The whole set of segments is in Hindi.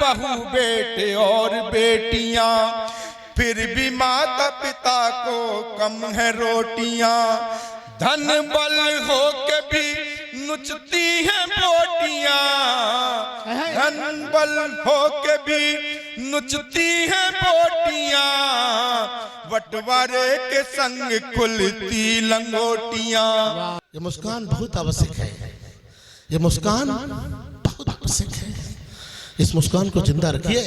बहू बेटे और बेटियां, फिर भी माता पिता को कम है रोटियां। धन बल हो के भी नुचती हैं बोटियां, धन बल हो के भी नुचती हैं बोटियां। बंटवारे के संग खुलती लंगोटियां। ये मुस्कान बहुत आवश्यक है, ये मुस्कान बहुत आवश्यक है। इस मुस्कान को जिंदा रखिए।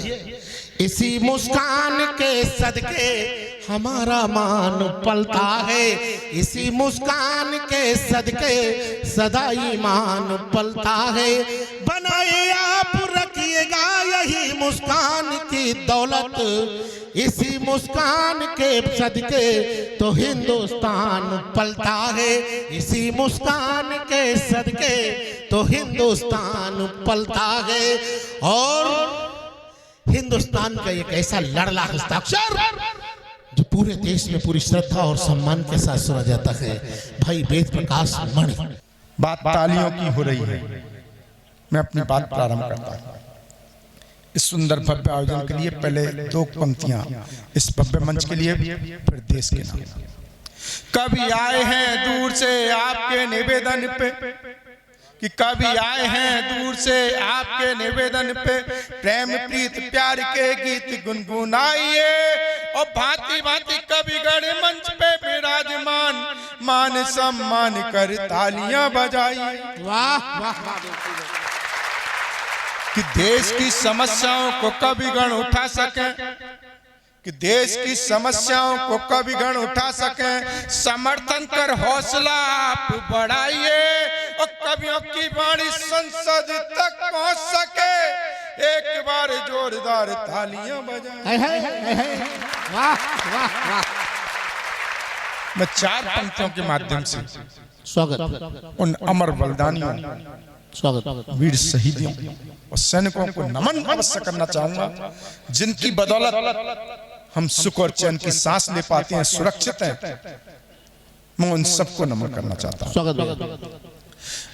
इसी मुस्कान के सदके हमारा मान पलता है, इसी मुस्कान के सदके सदा ईमान पलता है। बनाए आप रखिएगा यही मुस्कान की दौलत, इसी मुस्कान के सदके तो हिंदुस्तान पलता है, इसी मुस्कान के सदके तो हिंदुस्तान पलता है। और हिंदुस्तान का एक ऐसा लड़ला हस्ताक्षर जो पूरे देश में पूरी श्रद्धा और सम्मान के साथ सुना जाता है, भाई वेद प्रकाश मणि। बात तालियों की हो रही है, मैं अपनी बात प्रारंभ करता हूं। इस सुंदर भव्य आयोजन के लिए पहले दो पंक्तियां इस भव्य मंच के लिए, फिर देश के नाम। कभी आए हैं दूर से आपके निवेदन पे, कि कभी आए हैं दूर से आपके निवेदन पे, प्रेम प्रीत प्यार के गीत गुनगुनाइए। और भांति भांति कभी गढ़ मंच पे विराजमान, मान सम्मान कर तालियां बजाइए। वाह वाह कि देश की समस्याओं को कभी गण उठा सके, कि देश की समस्याओं को कभी गण उठा सके। समर्थन कर हौसला आप बढ़ाइए, और कवियों की वाणी संसद तक पहुंच सके। एक बार जोरदार तालियां बजाएं। वाह वाह वाह। मैं चार पंक्तियों के माध्यम से स्वागत उन अमर बलिदानियों, स्वागत वीर शहीदियों और सैनिकों को नमन अवश्य करना चाहूंगा, जिनकी बदौलत हम सुख और चैन की सांस ले पाते हैं, सुरक्षित हैं। मैं उन सबको नमन करना चाहता हूं। स्वागत।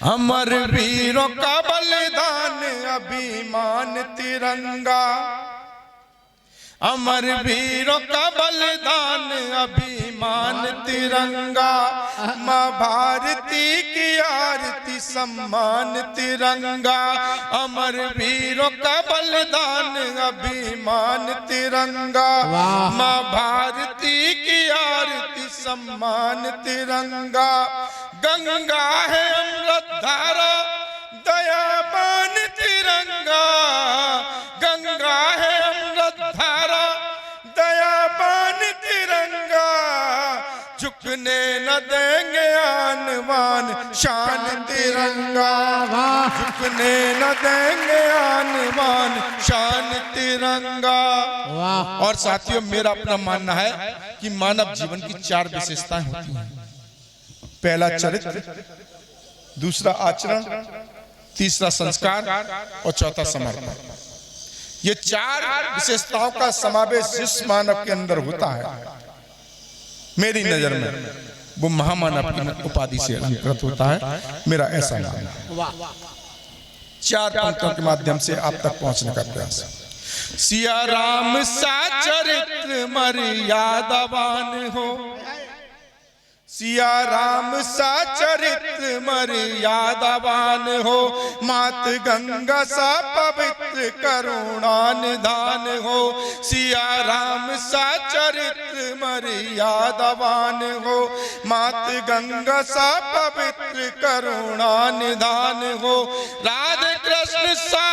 अमर वीरों का बलिदान अभिमान तिरंगा, अमर वीरों का बलिदान अभिमान तिरंगा। माँ भारती की आरती सम्मान तिरंगा, अमर वीरों का बलिदान अभिमान तिरंगा। माँ भारती की आरती सम्मान तिरंगा। गंगा है अमृत धारा दयावान तिरंगा, गंगा है अमृत धारा दयावान तिरंगा। झुकने न देंगे आन बान शान तिरंगा, झुकने न देंगे आन बान शान तिरंगा। और साथियों, मेरा अपना मानना है कि मानव जीवन की चार विशेषताएं होती हैं। पहला चरित्र, दूसरा आचरण, तीसरा संस्कार और चौथा समर्पण। ये चार विशेषताओं का समावेश जिस मानव के अंदर होता है, मेरी नजर में वो महामानव की उपाधि से अलंकृत होता है। मेरा ऐसा मानना है। चार पंक्तियों के माध्यम से आप तक पहुंचने का प्रयास। सिया राम सा चरित्र मर्यादावान हो, सिया राम सा चरित्र मर्यादावान हो। मात गंगा सा पवित्र करुणा निधान हो, सिया राम सा चरित्र मर्यादावान हो। मात गंगा सा पवित्र करुणा निधान हो। राधे कृष्ण सा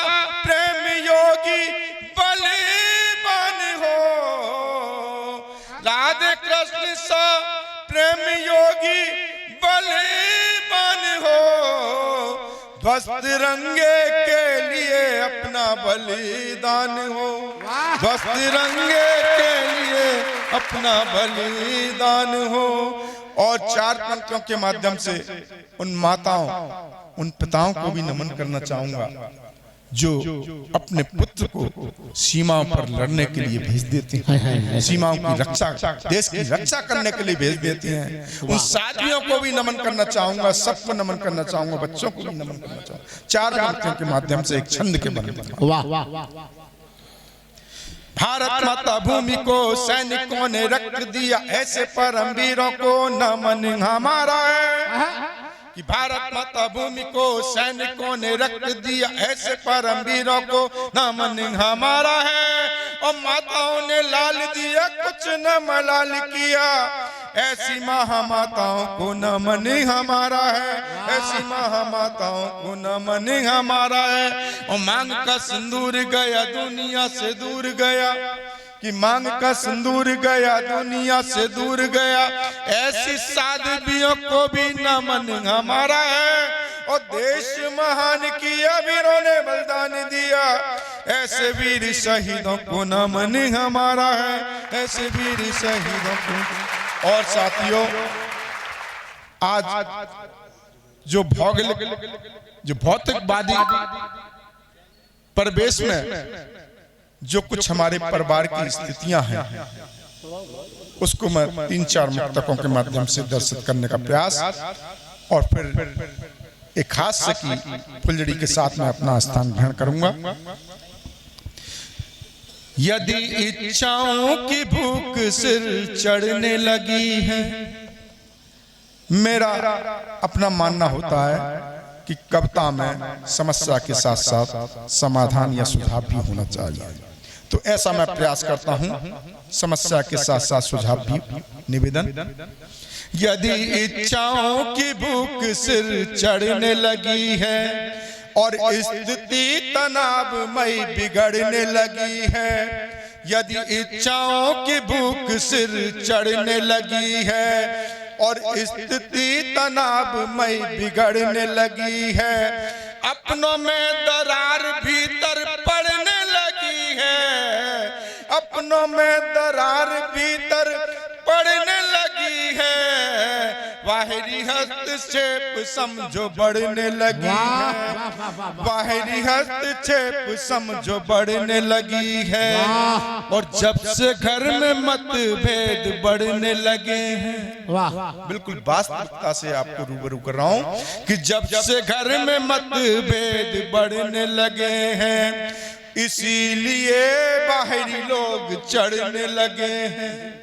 प्रेम योगी बलिदान हो, राधे कृष्ण सा प्रेम योगी बलिदान हो। ध्वस्त रंगे के लिए अपना बलिदान हो, ध्वस्त रंगे के लिए अपना बलिदान हो। और चार पंक्तियों के माध्यम से उन माताओं, उन पिताओं को भी नमन करना चाहूंगा जो अपने पुत्र को सीमाओं पर लड़ने के लिए भेज देते हैं, सीमाओं की रक्षा, देश की रक्षा करने के लिए भेज देते हैं। उन साथियों को भी नमन करना चाहूंगा, सबको नमन करना चाहूंगा, बच्चों को भी नमन करना चाहूंगा। चार पंक्तियों के माध्यम से एक छंद के बंधन। वाह वाह वाह। भारत माता भूमि को सैनिकों ने रख दिया, ऐसे परमवीरों को नमन हमारा है। कि भारत माता भूमि को सैनिकों ने रख दिया, ऐसे परमवीरों को नमन हमारा है। और माताओं ने लाल दिया, कुछ न मलाल किया, ऐसी महामाताओं को नमन हमारा है। ऐसी महामाताओं को नमन हमारा है। और मांग का सिंदूर गया दुनिया से दूर गया, कि मांग का सिंदूर गया दुनिया से दूर गया, ऐसी साध्वियों को भी नमन हमारा है। और देश महान किया वीरों ने बलिदान दिया, ऐसे वीर शहीदों को नमन हमारा है। ऐसे वीर शहीदों को। और साथियों, आज जो भौतिकवादी परिवेश में जो कुछ हमारे परिवार की स्थितियां हैं, उसको मैं 3-4 मुक्तकों के माध्यम से दर्शित करने का प्रयास, और फिर एक खास सखी फुलझड़ी के साथ में अपना स्थान ग्रहण करूंगा। यदि इच्छाओं की भूख सिर चढ़ने लगी है, मेरा अपना मानना होता है कि कविता में समस्या के साथ साथ समाधान या सुझाव भी होना चाहिए। तो ऐसा मैं प्रयास करता हूं, समस्या के साथ साथ सुझाव भी निवेदन। यदि इच्छाओं की भूख सिर चढ़ने लगी है और स्थिति तनावमयी बिगड़ने लगी है, यदि इच्छाओं की भूख सिर चढ़ने लगी है और स्थिति तनावमयी बिगड़ने लगी है, अपनों में दरार भीतर पड़ने लगी है, अपनों में दरार भीतर पड़ने लगी है, बाहरी हस्तक्षेप समझो बढ़ने लगी है, बाहरी हस्तक्षेप समझो बढ़ने लगी है। और जब से घर में मतभेद बढ़ने लगे हैं, बिल्कुल वास्तविकता से आपको रूबरू कर रहा हूं कि जब से घर में मतभेद बढ़ने लगे हैं, इसीलिए बाहरी लोग चढ़ने लगे हैं।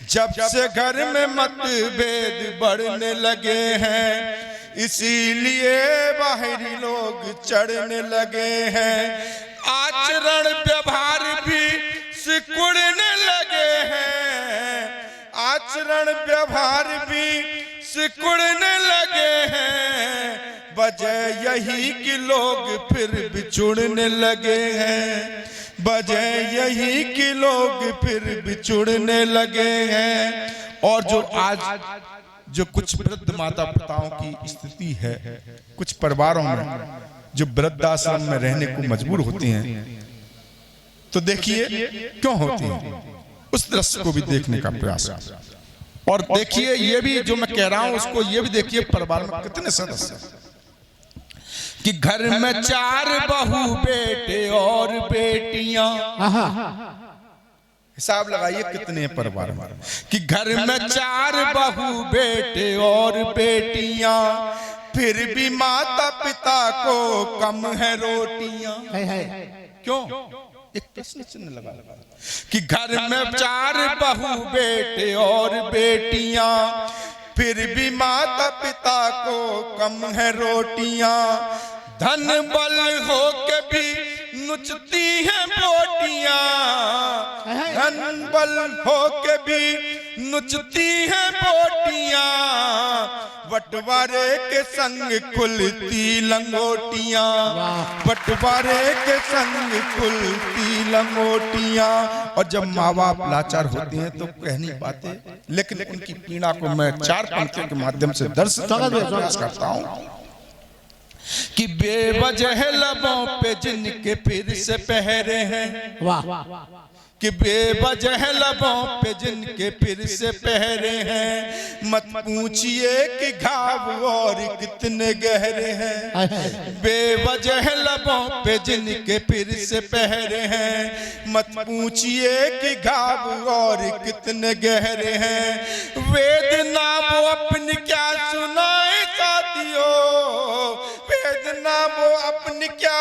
जब से घर में मतभेद बढ़ने लगे हैं, इसीलिए बाहरी लोग चढ़ने लगे हैं। आचरण व्यवहार भी सिकुड़ने लगे हैं, आचरण व्यवहार भी सिकुड़ने लगे हैं, वजह यही कि लोग फिर बिछुड़ने लगे हैं, वजह यही कि लोग फिर बिछुड़ने लगे हैं। और जो आज जो कुछ वृद्ध माता पिताओं की स्थिति है, कुछ परिवारों में जो वृद्धाश्रम में रहने को मजबूर होती हैं, तो देखिए क्यों होती हैं, उस दृश्य को भी देखने का प्रयास। और देखिए ये भी जो मैं कह रहा हूं उसको ये भी देखिए, परिवार में कितने सदस्य कि घर में 4 बहू बेटे और बेटियां, हिसाब लगाइए कितने परिवार में, कि घर में 4 बहू बेटे और बेटियां, फिर भी माता पिता को कम है रोटियां। क्यों? एक प्रश्न चिन्ह लगा कि घर में 4 बहू बेटे और बेटियां, फिर भी माता पिता को कम है रोटियां। धन बल हो के भी नुचती हैं बोटियां, धन बल हो के भी नुचती हैं बोटियां, बंटवारे के संग खुलती लंगोटियां, बंटवारे के संग खुलती लंगोटियां। और जब माँ बाप लाचार होते हैं तो कह नहीं पाते, लेकिन उनकी पीड़ा को मैं 4 पंक्तियों के माध्यम से दर्शित करता हूँ कि बेवजह लबों पे जिनके फिर से पहरे हैं, कि बेवजह लबों पे जिनके फिर से पहरे हैं, मत पूछिए कि घाव और कितने गहरे हैं। बेवजह लबों पे जिनके फिर से पहरे हैं, मत पूछिए कि घाव और कितने गहरे हैं। वेदना वो अपनी क्या सुनाए साथियों, वेदना वो अपनी क्या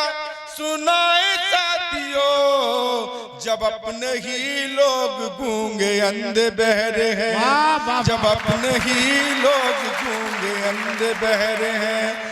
सुनाए साथियों, जब अपने ही लोग गूंगे अंधे बहरे हैं, जब अपने ही लोग गूंगे अंधे बहरे हैं,